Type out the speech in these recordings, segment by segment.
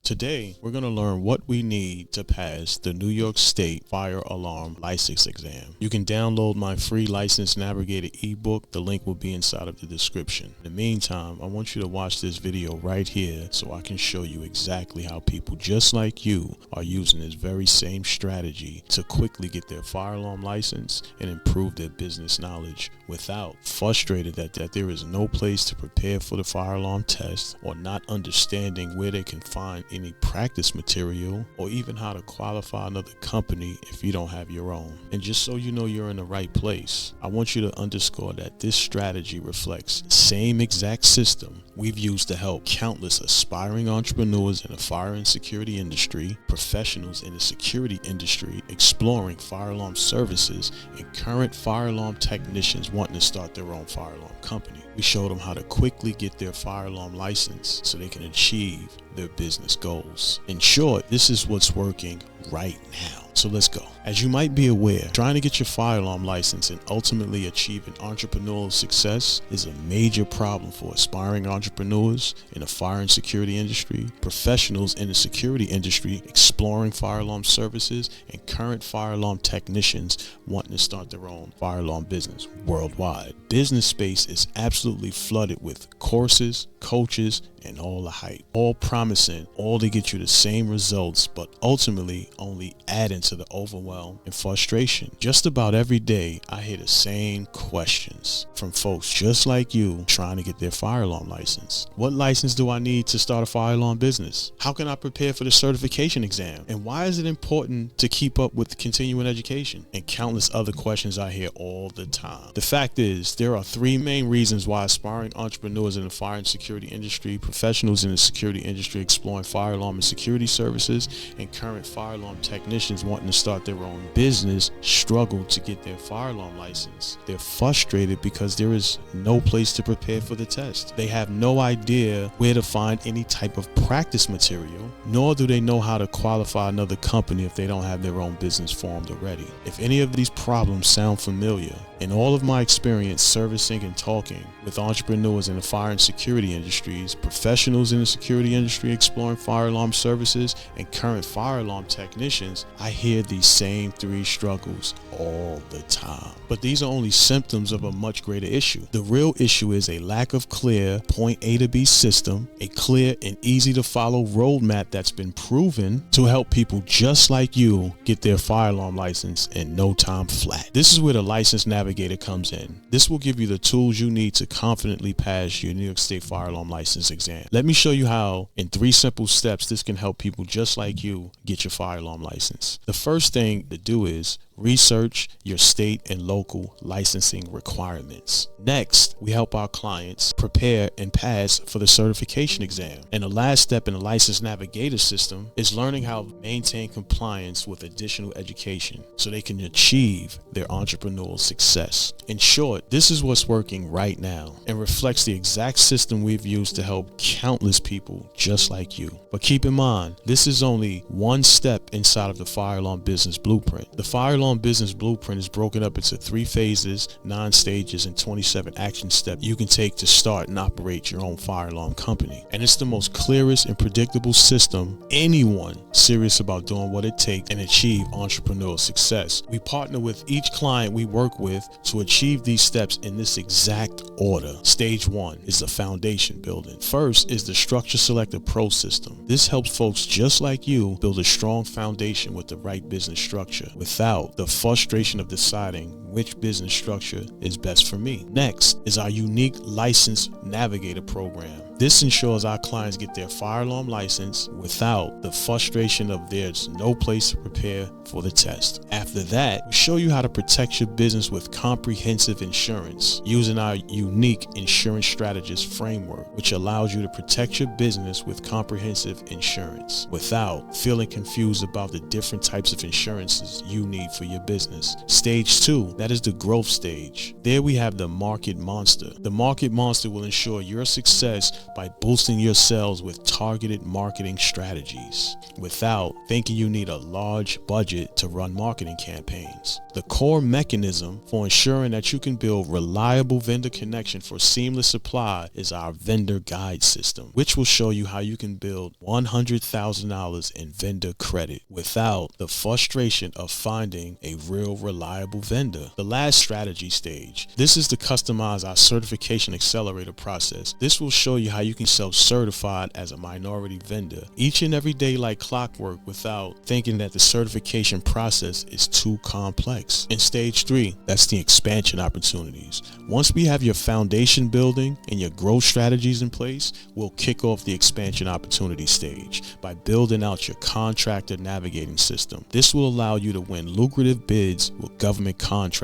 Today, we're going to learn what we need to pass the New York State Fire Alarm License Exam. You can download my free License Navigator ebook. The link will be inside of the description. In the meantime, I want you to watch this video right here so I can show you exactly how people just like you are using this very same strategy to quickly get their fire alarm license and improve their business knowledge without frustrated that there is no place to prepare for the fire alarm test, or not understanding where they can find any practice material, or even how to qualify another company if you don't have your own. And just so you know you're in the right place, I want you to underscore that this strategy reflects the same exact system we've used to help countless aspiring entrepreneurs in the fire and security industry, professionals in the security industry exploring fire alarm services, and current fire alarm technicians wanting to start their own fire alarm company. We showed them how to quickly get their fire alarm license so they can achieve their business goals. In short, this is what's working right now. So let's go. As you might be aware, trying to get your fire alarm license and ultimately achieving entrepreneurial success is a major problem for aspiring entrepreneurs in the fire and security industry, professionals in the security industry exploring fire alarm services, and current fire alarm technicians wanting to start their own fire alarm business worldwide. Business space is absolutely flooded with courses, coaches, and all the hype, all promising all to get you the same results, but ultimately only adding to the overwhelm and frustration. Just about every day I hear the same questions from folks just like you trying to get their fire alarm license. What license do I need to start a fire alarm business? How can I prepare for the certification exam? And why is it important to keep up with continuing education? And countless other questions I hear all the time. The fact is, there are three main reasons why aspiring entrepreneurs in the fire and security industry, professionals in the security industry exploring fire alarm and security services, and current fire alarm technicians wanting to start their own business struggle to get their fire alarm license. They're frustrated because there is no place to prepare for the test. They have no idea where to find any type of practice material, nor do they know how to qualify another company if they don't have their own business formed already. If any of these problems sound familiar, in all of my experience servicing and talking with entrepreneurs in the fire and security industries, professionals in the security industry exploring fire alarm services, and current fire alarm technicians, I hear these same three struggles all the time. But these are only symptoms of a much greater issue. The real issue is a lack of clear point A to B system, a clear and easy to follow roadmap that's been proven to help people just like you get their fire alarm license in no time flat. This is where the License Navigator comes in. This will give you the tools you need to confidently pass your New York State Fire Alarm License exam. Let me show you how, in 3 simple steps, this can help people just like you get your fire alarm license. The first thing to do is research your state and local licensing requirements. Next, we help our clients prepare and pass for the certification exam. And the last step in the License Navigator system is learning how to maintain compliance with additional education so they can achieve their entrepreneurial success. In short, this is what's working right now and reflects the exact system we've used to help countless people just like you. But keep in mind, this is only one step inside of the Fire Alarm Business Blueprint. The Fire Alarm Business Blueprint is broken up into 3 phases, 9 stages, and 27 action steps you can take to start and operate your own fire alarm company. And it's the most clearest and predictable system anyone serious about doing what it takes and achieve entrepreneurial success. We partner with each client we work with to achieve these steps in this exact order. Stage 1 is the foundation building. First is the Structure Selector Pro system. This helps folks just like you build a strong foundation with the right business structure without the frustration of deciding which business structure is best for me. Next is our unique License Navigator program. This ensures our clients get their fire alarm license without the frustration of there's no place to prepare for the test. After that, we show you how to protect your business with comprehensive insurance using our unique insurance strategist framework, which allows you to protect your business with comprehensive insurance without feeling confused about the different types of insurances you need for your business. Stage 2 That is the growth stage. There we have the market monster. The market monster will ensure your success by boosting your sales with targeted marketing strategies without thinking you need a large budget to run marketing campaigns. The core mechanism for ensuring that you can build reliable vendor connection for seamless supply is our vendor guide system, which will show you how you can build $100,000 in vendor credit without the frustration of finding a real reliable vendor. The last strategy stage. This is to customize our certification accelerator process. This will show you how you can self-certified as a minority vendor each and every day like clockwork without thinking that the certification process is too complex. In stage 3, that's the expansion opportunities. Once we have your foundation building and your growth strategies in place, we'll kick off the expansion opportunity stage by building out your contractor navigating system. This will allow you to win lucrative bids with government contracting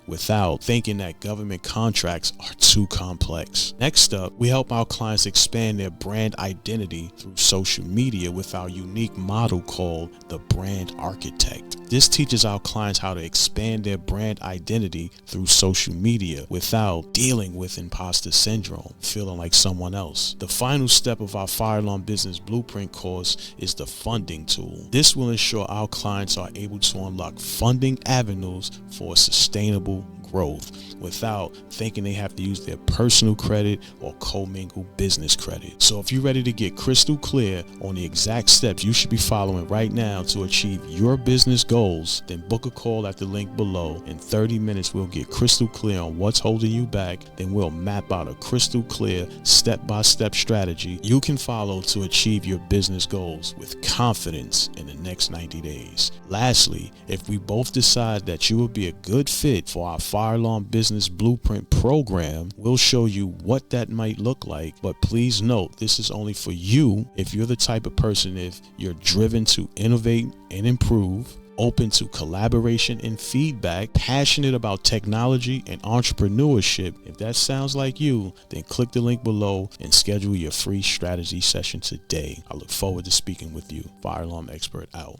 without thinking that government contracts are too complex. Next up, we help our clients expand their brand identity through social media with our unique model called the Brand Architect. This teaches our clients how to expand their brand identity through social media without dealing with imposter syndrome, feeling like someone else. The final step of our Fire Alarm Business Blueprint course is the funding tool. This will ensure our clients are able to unlock funding avenues for sustainable growth without thinking they have to use their personal credit or commingle business credit. So if you're ready to get crystal clear on the exact steps you should be following right now to achieve your business goals, then book a call at the link below. In 30 minutes, we'll get crystal clear on what's holding you back. Then we'll map out a crystal clear step-by-step strategy you can follow to achieve your business goals with confidence in the next 90 days. Lastly, if we both decide that you will be a good fit for our Fire Alarm Business Blueprint program, we'll show you what that might look like. But please note, this is only for you if you're the type of person, if you're driven to innovate and improve, open to collaboration and feedback, passionate about technology and entrepreneurship. If that sounds like you, then click the link below and schedule your free strategy session today. I look forward to speaking with you. Fire Alarm Expert out.